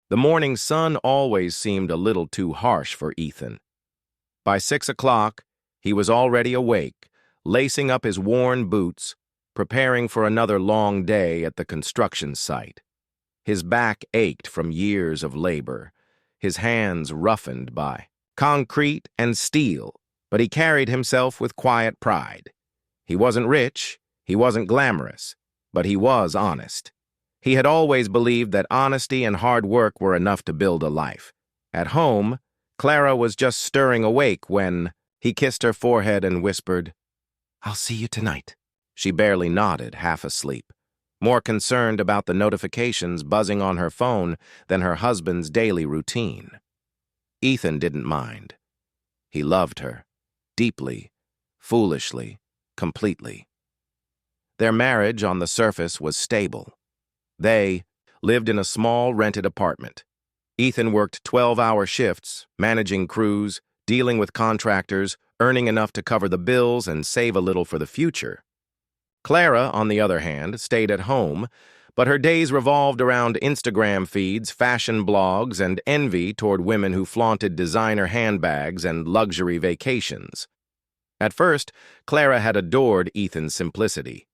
The morning sun always seemed a little too harsh for Ethan. By 6 o'clock, he was already awake, lacing up his worn boots, preparing for another long day at the construction site. His back ached from years of labor, his hands roughened by concrete and steel, but he carried himself with quiet pride. He wasn't rich, he wasn't glamorous, but he was honest. He had always believed that honesty and hard work were enough to build a life. At home, Clara was just stirring awake when he kissed her forehead and whispered, "I'll see you tonight." She barely nodded, half asleep, more concerned about the notifications buzzing on her phone than her husband's daily routine. Ethan didn't mind. He loved her, deeply, foolishly, completely. Their marriage on the surface was stable. They lived in a small rented apartment. Ethan worked 12-hour shifts, managing crews, dealing with contractors, earning enough to cover the bills and save a little for the future. Clara, on the other hand, stayed at home, but her days revolved around Instagram feeds, fashion blogs, and envy toward women who flaunted designer handbags and luxury vacations. At first, Clara had adored Ethan's simplicity.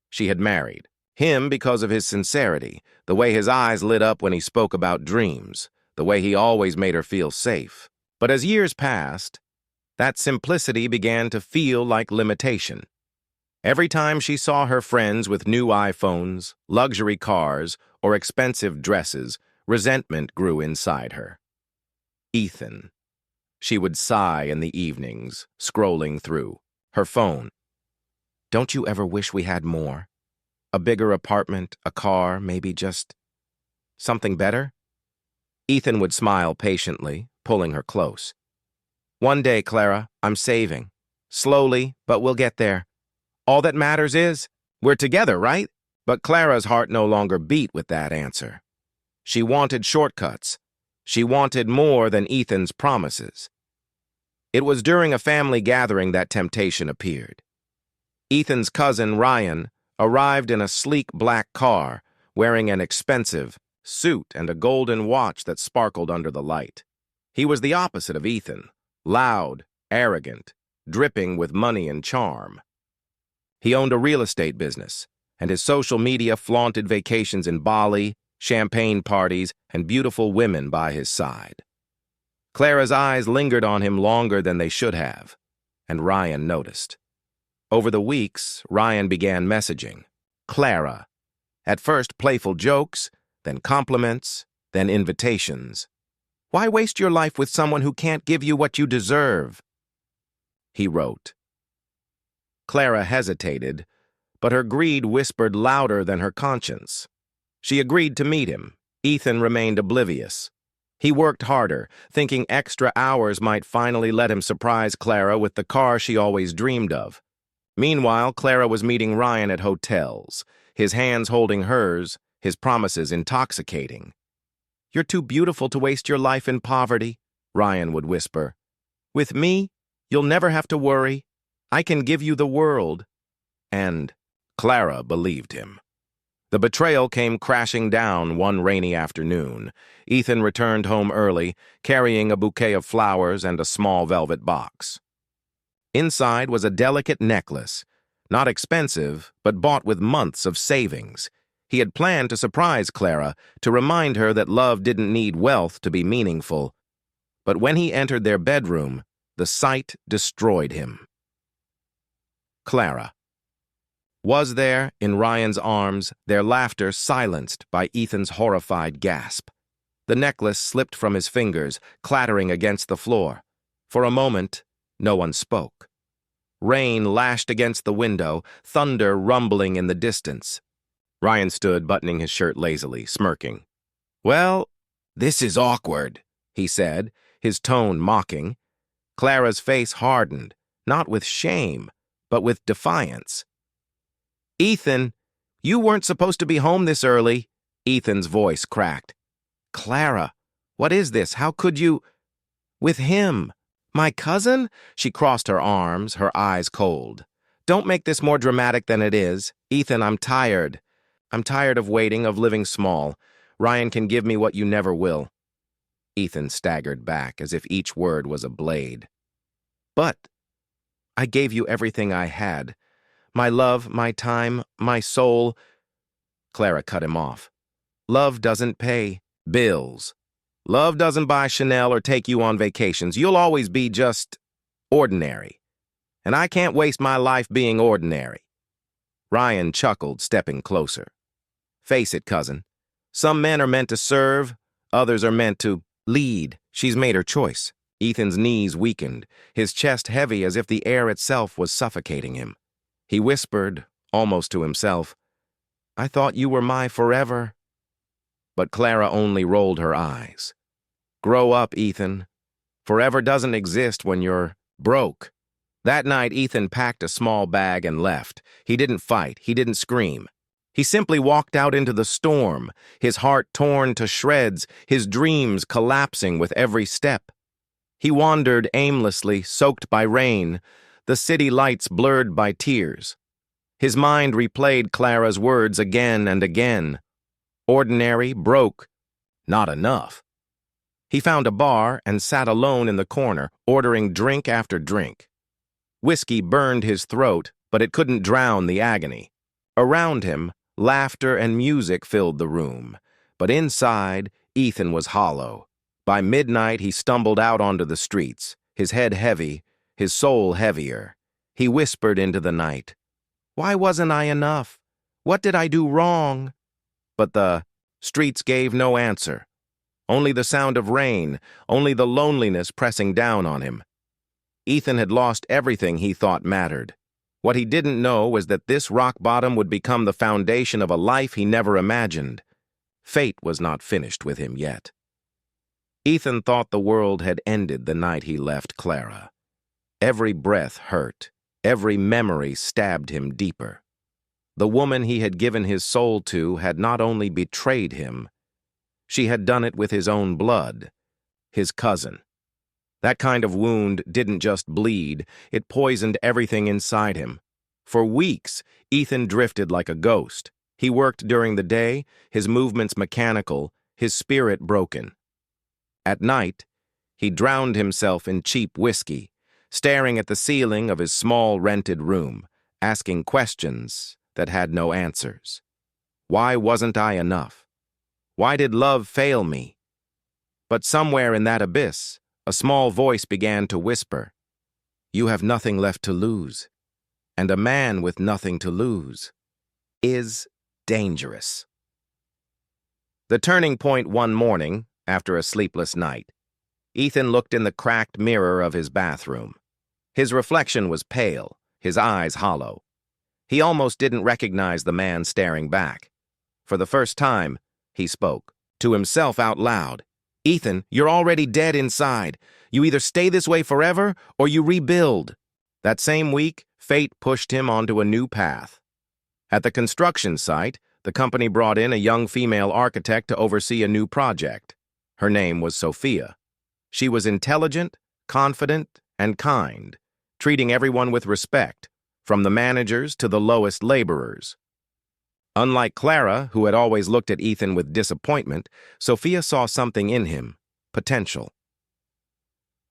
She had married him because of his sincerity, the way his eyes lit up when he spoke about dreams, the way he always made her feel safe. But as years passed, that simplicity began to feel like limitation. Every time she saw her friends with new iPhones, luxury cars, or expensive dresses, resentment grew inside her. Ethan. She would sigh in the evenings, scrolling through her phone. Don't you ever wish we had more? A bigger apartment, a car, maybe just something better? Ethan would smile patiently, pulling her close. One day, Clara, I'm saving. Slowly, but we'll get there. All that matters is, we're together, right? But Clara's heart no longer beat with that answer. She wanted shortcuts. She wanted more than Ethan's promises. It was during a family gathering that temptation appeared. Ethan's cousin, Ryan, arrived in a sleek black car, wearing an expensive suit and a golden watch that sparkled under the light. He was the opposite of Ethan, loud, arrogant, dripping with money and charm. He owned a real estate business, and his social media flaunted vacations in Bali, champagne parties, and beautiful women by his side. Clara's eyes lingered on him longer than they should have, and Ryan noticed. Over the weeks, Ryan began messaging Clara. At first, playful jokes, then compliments, then invitations. Why waste your life with someone who can't give you what you deserve? He wrote. Clara hesitated, but her greed whispered louder than her conscience. She agreed to meet him. Ethan remained oblivious. He worked harder, thinking extra hours might finally let him surprise Clara with the car she always dreamed of. Meanwhile, Clara was meeting Ryan at hotels, his hands holding hers, his promises intoxicating. "You're too beautiful to waste your life in poverty," Ryan would whisper. "With me, you'll never have to worry. I can give you the world." And Clara believed him. The betrayal came crashing down one rainy afternoon. Ethan returned home early, carrying a bouquet of flowers and a small velvet box. Inside was a delicate necklace, not expensive, but bought with months of savings. He had planned to surprise Clara, to remind her that love didn't need wealth to be meaningful. But when he entered their bedroom, the sight destroyed him. Clara was there, in Ryan's arms, their laughter silenced by Ethan's horrified gasp. The necklace slipped from his fingers, clattering against the floor. For a moment, no one spoke. Rain lashed against the window, thunder rumbling in the distance. Ryan stood, buttoning his shirt lazily, smirking. "Well, this is awkward," he said, his tone mocking. Clara's face hardened, not with shame, but with defiance. "Ethan, you weren't supposed to be home this early," Ethan's voice cracked. "Clara, what is this? How could you—" "With him. My cousin?" She crossed her arms, her eyes cold. "Don't make this more dramatic than it is. Ethan, I'm tired. I'm tired of waiting, of living small. Ryan can give me what you never will. Ethan staggered back as if each word was a blade. But I gave you everything I had. My love, my time, my soul. Clara cut him off. Love doesn't pay bills. Love doesn't buy Chanel or take you on vacations. You'll always be just ordinary. And I can't waste my life being ordinary. Ryan chuckled, stepping closer. Face it, cousin. Some men are meant to serve, others are meant to lead. She's made her choice. Ethan's knees weakened, his chest heavy as if the air itself was suffocating him. He whispered, almost to himself, I thought you were my forever. But Clara only rolled her eyes. Grow up, Ethan. Forever doesn't exist when you're broke. That night, Ethan packed a small bag and left. He didn't fight. He didn't scream. He simply walked out into the storm, his heart torn to shreds, his dreams collapsing with every step. He wandered aimlessly, soaked by rain, the city lights blurred by tears. His mind replayed Clara's words again and again. Ordinary, broke, not enough. He found a bar and sat alone in the corner, ordering drink after drink. Whiskey burned his throat, but it couldn't drown the agony. Around him, laughter and music filled the room, but inside, Ethan was hollow. By midnight, he stumbled out onto the streets, his head heavy, his soul heavier. He whispered into the night, Why wasn't I enough? What did I do wrong? But the streets gave no answer. Only the sound of rain, only the loneliness pressing down on him. Ethan had lost everything he thought mattered. What he didn't know was that this rock bottom would become the foundation of a life he never imagined. Fate was not finished with him yet. Ethan thought the world had ended the night he left Clara. Every breath hurt. Every memory stabbed him deeper. The woman he had given his soul to had not only betrayed him, she had done it with his own blood, his cousin. That kind of wound didn't just bleed, it poisoned everything inside him. For weeks, Ethan drifted like a ghost. He worked during the day, his movements mechanical, his spirit broken. At night, he drowned himself in cheap whiskey, staring at the ceiling of his small rented room, asking questions that had no answers. Why wasn't I enough? Why did love fail me? But somewhere in that abyss, a small voice began to whisper, You have nothing left to lose, and a man with nothing to lose is dangerous. The turning point one morning, after a sleepless night, Ethan looked in the cracked mirror of his bathroom. His reflection was pale, his eyes hollow. He almost didn't recognize the man staring back. For the first time, he spoke, to himself out loud. Ethan, you're already dead inside. You either stay this way forever or you rebuild. That same week, fate pushed him onto a new path. At the construction site, the company brought in a young female architect to oversee a new project. Her name was Sophia. She was intelligent, confident, and kind, treating everyone with respect, from the managers to the lowest laborers. Unlike Clara, who had always looked at Ethan with disappointment, Sophia saw something in him, potential.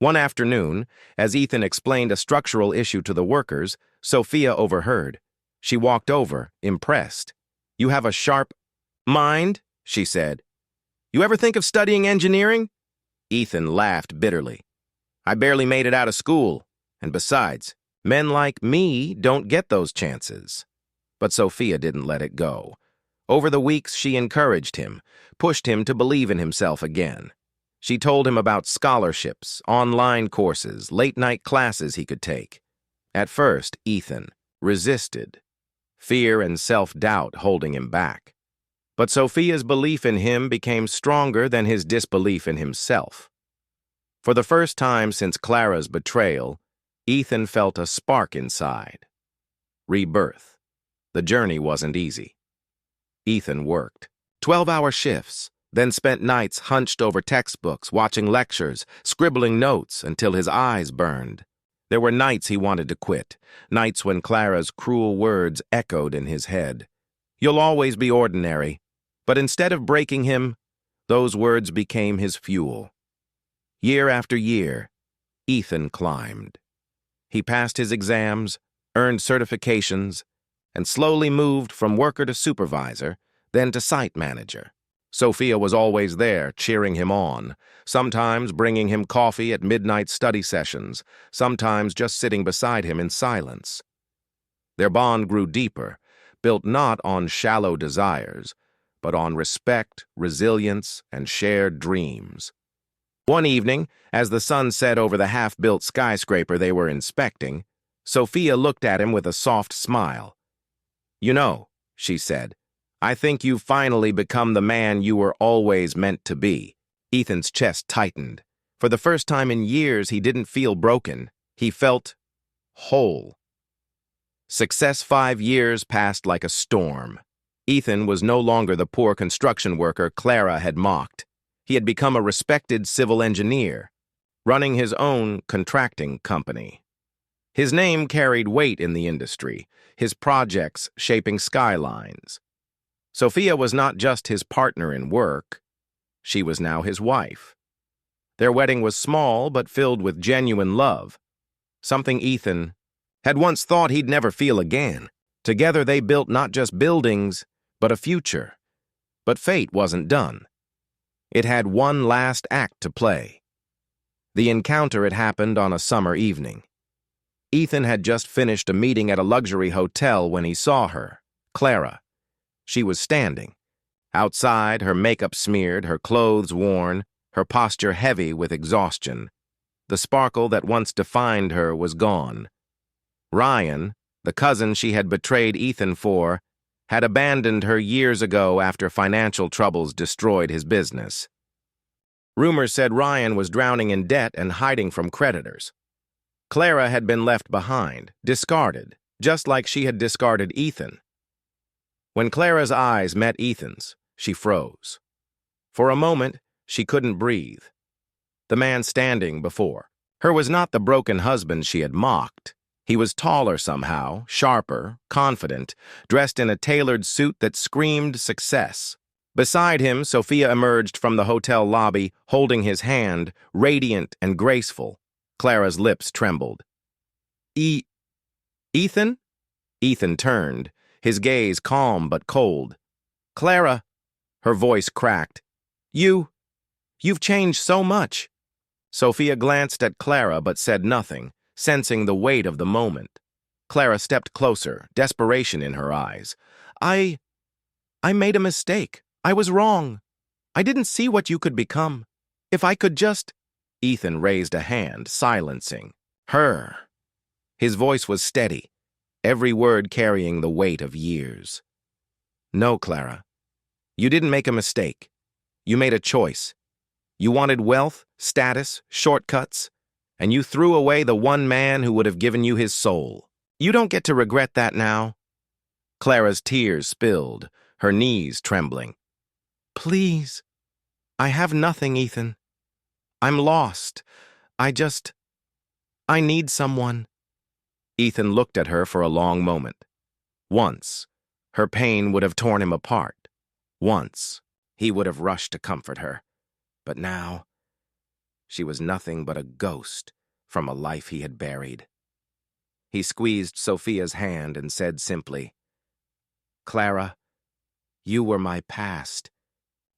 One afternoon, as Ethan explained a structural issue to the workers, Sophia overheard. She walked over, impressed. You have a sharp mind, she said. You ever think of studying engineering? Ethan laughed bitterly. I barely made it out of school, and besides, men like me don't get those chances. But Sophia didn't let it go. Over the weeks, she encouraged him, pushed him to believe in himself again. She told him about scholarships, online courses, late-night classes he could take. At first, Ethan resisted, fear and self-doubt holding him back. But Sophia's belief in him became stronger than his disbelief in himself. For the first time since Clara's betrayal, Ethan felt a spark inside. Rebirth. The journey wasn't easy. Ethan worked 12-hour shifts, then spent nights hunched over textbooks, watching lectures, scribbling notes until his eyes burned. There were nights he wanted to quit, nights when Clara's cruel words echoed in his head. You'll always be ordinary. But instead of breaking him, Those words became his fuel. Year after year, Ethan climbed. He passed his exams, earned certifications, and slowly moved from worker to supervisor, then to site manager. Sophia was always there, cheering him on, sometimes bringing him coffee at midnight study sessions, sometimes just sitting beside him in silence. Their bond grew deeper, built not on shallow desires, but on respect, resilience, and shared dreams. One evening, as the sun set over the half-built skyscraper they were inspecting, Sophia looked at him with a soft smile. "You know," she said, "I think you've finally become the man you were always meant to be." Ethan's chest tightened. For the first time in years, he didn't feel broken. He felt whole. Success 5 years passed like a storm. Ethan was no longer the poor construction worker Clara had mocked. He had become a respected civil engineer, running his own contracting company. His name carried weight in the industry, his projects shaping skylines. Sophia was not just his partner in work, she was now his wife. Their wedding was small but filled with genuine love, something Ethan had once thought he'd never feel again. Together they built not just buildings, but a future. But fate wasn't done. It had one last act to play. The encounter had happened on a summer evening. Ethan had just finished a meeting at a luxury hotel when he saw her, Clara. She was standing. Outside, her makeup smeared, her clothes worn, her posture heavy with exhaustion. The sparkle that once defined her was gone. Ryan, the cousin she had betrayed Ethan for, had abandoned her years ago after financial troubles destroyed his business. Rumors said Ryan was drowning in debt and hiding from creditors. Clara had been left behind, discarded, just like she had discarded Ethan. When Clara's eyes met Ethan's, she froze. For a moment, she couldn't breathe. The man standing before her was not the broken husband she had mocked. He was taller somehow, sharper, confident, dressed in a tailored suit that screamed success. Beside him, Sophia emerged from the hotel lobby, holding his hand, radiant and graceful. Clara's lips trembled. Ethan? Ethan turned, his gaze calm but cold. "Clara," her voice cracked. You've changed so much." Sophia glanced at Clara but said nothing, sensing the weight of the moment. Clara stepped closer, desperation in her eyes. I made a mistake. I was wrong. I didn't see what you could become. If I could just—" Ethan raised a hand, silencing her. His voice was steady, every word carrying the weight of years. "No, Clara. You didn't make a mistake. You made a choice. You wanted wealth, status, shortcuts, and you threw away the one man who would have given you his soul. You don't get to regret that now." Clara's tears spilled, her knees trembling. "Please. I have nothing, Ethan. I'm lost. I need someone." Ethan looked at her for a long moment. Once, her pain would have torn him apart. Once, he would have rushed to comfort her. But now, she was nothing but a ghost from a life he had buried. He squeezed Sophia's hand and said simply, "Clara, you were my past,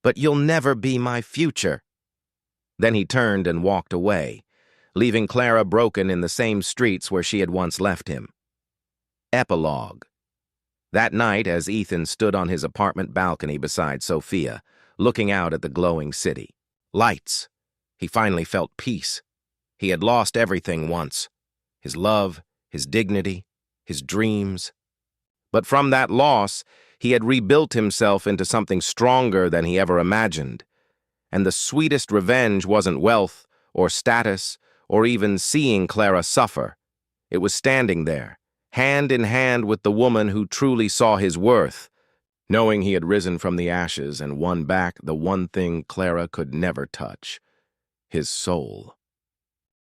but you'll never be my future." Then he turned and walked away, leaving Clara broken in the same streets where she had once left him. Epilogue. That night, as Ethan stood on his apartment balcony beside Sophia, looking out at the glowing city. Lights. He finally felt peace. He had lost everything once. His love, his dignity, his dreams. But from that loss, he had rebuilt himself into something stronger than he ever imagined. And the sweetest revenge wasn't wealth or status or even seeing Clara suffer. It was standing there, hand in hand with the woman who truly saw his worth, knowing he had risen from the ashes and won back the one thing Clara could never touch, his soul.